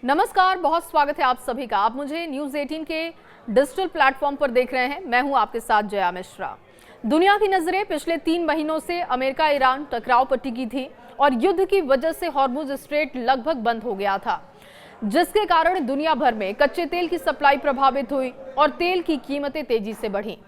नमस्कार, बहुत स्वागत है आप सभी का। आप मुझे न्यूज़ 18 के डिजिटल प्लेटफॉर्म पर देख रहे हैं। मैं हूं आपके साथ जया मिश्रा। दुनिया की नजरें पिछले 3 महीनों से अमेरिका ईरान टकराव पर टिकी थी और युद्ध की वजह से हॉर्मुज स्ट्रेट लगभग बंद हो गया था, जिसके कारण दुनिया भर में कच्चे तेल की सप्लाई प्रभावित हुई और तेल की कीमतें तेजी से बढ़ी।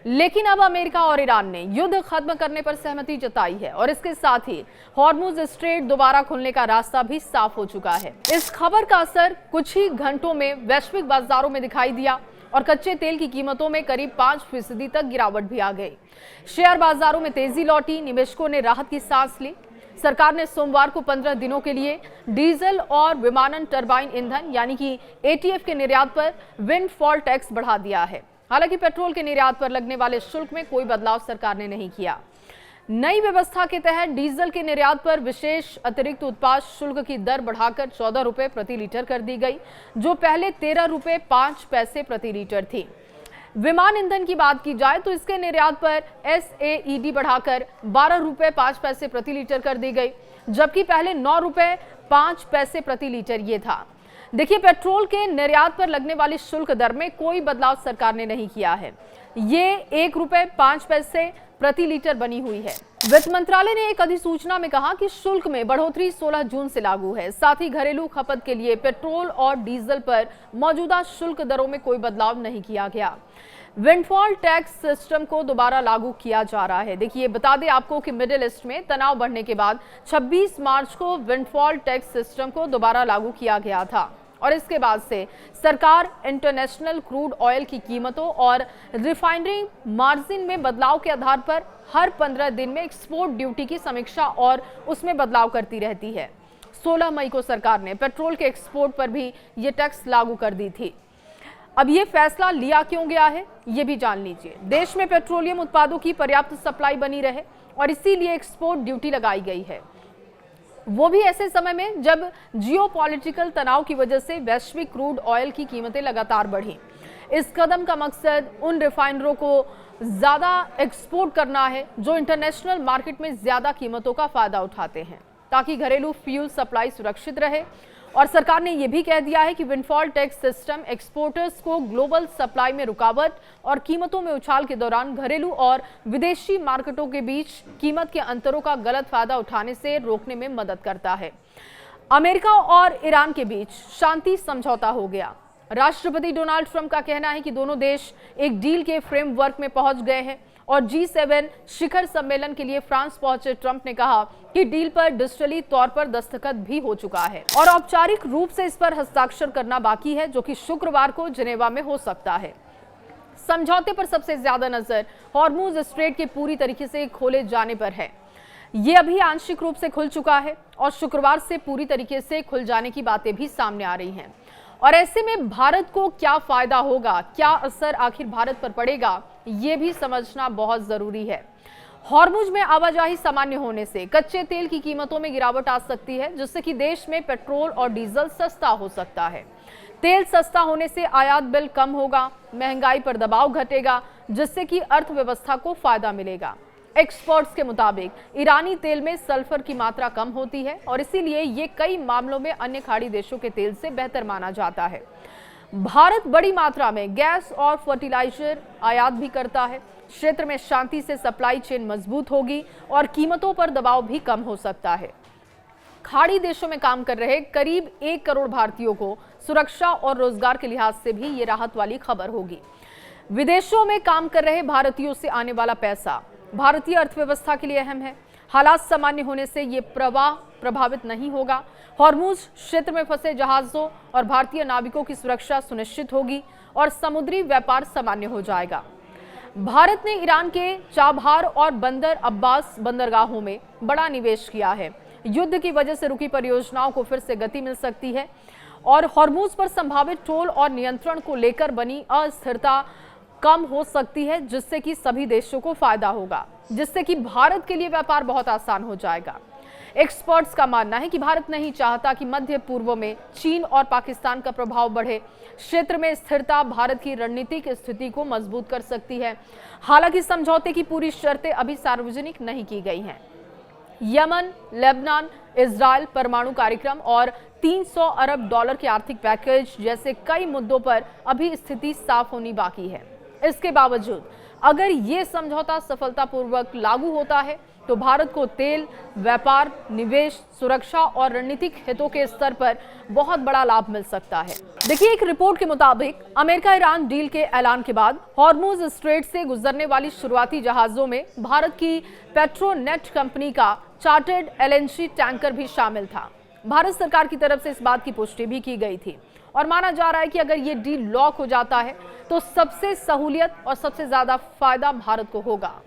लेकिन अब अमेरिका और ईरान ने युद्ध खत्म करने पर सहमति जताई है और इसके साथ ही हॉर्मुज स्ट्रेट दोबारा खुलने का रास्ता भी साफ हो चुका है। इस खबर का असर कुछ ही घंटों में वैश्विक बाजारों में दिखाई दिया और कच्चे तेल की कीमतों में करीब 5% तक गिरावट भी आ गई। शेयर बाजारों में तेजी लौटी, निवेशकों ने राहत की सांस ली। सरकार ने सोमवार को 15 दिनों के लिए डीजल और विमानन टरबाइन ईंधन यानी कि एटीएफ के निर्यात पर विंडफॉल टैक्स बढ़ा दिया है। हालांकि पेट्रोल के निर्यात पर लगने वाले शुल्क में कोई बदलाव सरकार ने नहीं किया। नई व्यवस्था के तहत डीजल के निर्यात पर विशेष अतिरिक्त उत्पाद शुल्क की दर बढ़ाकर 14 रुपए प्रति लीटर कर दी गई, जो पहले 13 रुपए 5 पैसे प्रति लीटर थी। विमान ईंधन की बात की जाए तो इसके निर्यात पर SAED बढ़ाकर 12 रुपए 5 पैसे प्रति लीटर कर दी गई, जबकि पहले 9 रुपए 5 पैसे प्रति लीटर ये था। देखिए, पेट्रोल के निर्यात पर लगने वाली शुल्क दर में कोई बदलाव सरकार ने नहीं किया है। ये 1 रुपए 5 पैसे प्रति लीटर बनी हुई है। वित्त मंत्रालय ने एक अधिसूचना में कहा कि शुल्क में बढ़ोतरी 16 जून से लागू है। साथ ही घरेलू खपत के लिए पेट्रोल और डीजल पर मौजूदा शुल्क दरों में कोई बदलाव नहीं किया गया। विंडफॉल टैक्स सिस्टम को दोबारा लागू किया जा रहा है। देखिए, बता दें आपको कि मिडिल ईस्ट में तनाव बढ़ने के बाद 26 मार्च को विंडफॉल टैक्स सिस्टम को दोबारा लागू किया गया था और इसके बाद से सरकार इंटरनेशनल क्रूड ऑयल की कीमतों और रिफाइनरी मार्जिन में बदलाव के आधार पर हर 15 दिन में एक्सपोर्ट ड्यूटी की समीक्षा और उसमें बदलाव करती रहती है। 16 मई को सरकार ने पेट्रोल के एक्सपोर्ट पर भी ये टैक्स लागू कर दी थी। अब ये फैसला लिया क्यों गया है, ये भी जान लीजिए। देश में पेट्रोलियम उत्पादों की पर्याप्त सप्लाई बनी रहे और इसीलिए एक्सपोर्ट ड्यूटी लगाई गई है, वो भी ऐसे समय में जब जियोपॉलिटिकल तनाव की वजह से वैश्विक क्रूड ऑयल की कीमतें लगातार बढ़ी। इस कदम का मकसद उन रिफाइनरों को ज्यादा एक्सपोर्ट करना है जो इंटरनेशनल मार्केट में ज्यादा कीमतों का फायदा उठाते हैं, ताकि घरेलू फ्यूल सप्लाई सुरक्षित रहे। और सरकार ने यह भी कह दिया है कि विंडफॉल टैक्स सिस्टम एक्सपोर्टर्स को ग्लोबल सप्लाई में रुकावट और कीमतों में उछाल के दौरान घरेलू और विदेशी मार्केटों के बीच कीमत के अंतरों का गलत फायदा उठाने से रोकने में मदद करता है। अमेरिका और ईरान के बीच शांति समझौता हो गया। राष्ट्रपति डोनाल्ड ट्रंप का कहना है कि दोनों देश एक डील के फ्रेमवर्क में पहुंच गए हैं और G7 शिखर सम्मेलन के लिए फ्रांस पहुंचे ट्रंप ने कहा कि डील पर डिजिटली तौर पर दस्तखत भी हो चुका है और औपचारिक रूप से इस पर हस्ताक्षर करना बाकी है, जो कि शुक्रवार को जिनेवा में हो सकता है। समझौते पर सबसे ज्यादा नजर हॉर्मुज स्ट्रेट के पूरी तरीके से खोले जाने पर है। ये अभी आंशिक रूप से खुल चुका है और शुक्रवार से पूरी तरीके से खुल जाने की बातें भी सामने आ रही हैं। और ऐसे में भारत को क्या फायदा होगा, क्या असर आखिर भारत पर पड़ेगा, ये भी समझना बहुत जरूरी है। हॉर्मुज में आवाजाही सामान्य होने से कच्चे तेल की कीमतों में गिरावट आ सकती है, जिससे कि देश में पेट्रोल और डीजल सस्ता हो सकता है। तेल सस्ता होने से आयात बिल कम होगा, महंगाई पर दबाव घटेगा, जिससे कि अर्थव्यवस्था को फायदा मिलेगा। एक्सपर्ट्स के मुताबिक ईरानी तेल में सल्फर की मात्रा कम होती है और इसीलिए ये कई मामलों में अन्य खाड़ी देशों के तेल से बेहतर माना जाता है। भारत बड़ी मात्रा में गैस और फर्टिलाइजर आयात भी करता है। क्षेत्र में शांति से सप्लाई चेन मजबूत होगी और कीमतों पर दबाव भी कम हो सकता है। खाड़ी देशों में काम कर रहे करीब 1 करोड़ भारतीयों को सुरक्षा और रोजगार के लिहाज से भी ये राहत वाली खबर होगी। विदेशों में काम कर रहे भारतीयों से आने वाला पैसा भारतीय अर्थव्यवस्था के लिए अहम है। हालात सामान्य होने से ये प्रवाह प्रभावित नहीं होगा। हॉर्मुज क्षेत्र में फंसे जहाजों और भारतीय नाविकों की सुरक्षा सुनिश्चित होगी और समुद्री व्यापार सामान्य हो जाएगा। भारत ने ईरान के चाबहार और बंदर अब्बास बंदरगाहों में बड़ा निवेश किया है। युद्ध की वजह से रुकी परियोजनाओं को फिर से गति मिल सकती है और हॉर्मुज पर संभावित टोल और नियंत्रण को लेकर बनी अस्थिरता कम हो सकती है, जिससे कि सभी देशों को फायदा होगा, जिससे कि भारत के लिए व्यापार बहुत आसान हो जाएगा। एक्सपर्ट्स का मानना है कि भारत नहीं चाहता कि मध्य पूर्व में चीन और पाकिस्तान का प्रभाव बढ़े। क्षेत्र में स्थिरता भारत की रणनीतिक स्थिति को मजबूत कर सकती है। हालांकि समझौते की पूरी शर्तें अभी सार्वजनिक नहीं की गई हैं। यमन, लेबनान, इजरायल परमाणु कार्यक्रम और 300 अरब डॉलर के आर्थिक पैकेज जैसे कई मुद्दों पर अभी स्थिति साफ होनी बाकी है। इसके बावजूद अगर ये समझौता सफलतापूर्वक लागू होता है तो भारत को तेल, व्यापार, निवेश, सुरक्षा और रणनीतिक हितों के स्तर पर बहुत बड़ा लाभ मिल सकता है। देखिए, एक रिपोर्ट के मुताबिक अमेरिका ईरान डील के ऐलान के बाद हॉर्मुज स्ट्रेट से गुजरने वाली शुरुआती जहाजों में भारत की पेट्रोनेट कंपनी का चार्टर्ड एलएनजी टैंकर भी शामिल था। भारत सरकार की तरफ से इस बात की पुष्टि भी की गई थी और माना जा रहा है कि अगर ये डील लॉक हो जाता है तो सबसे सहूलियत और सबसे ज्यादा फायदा भारत को होगा।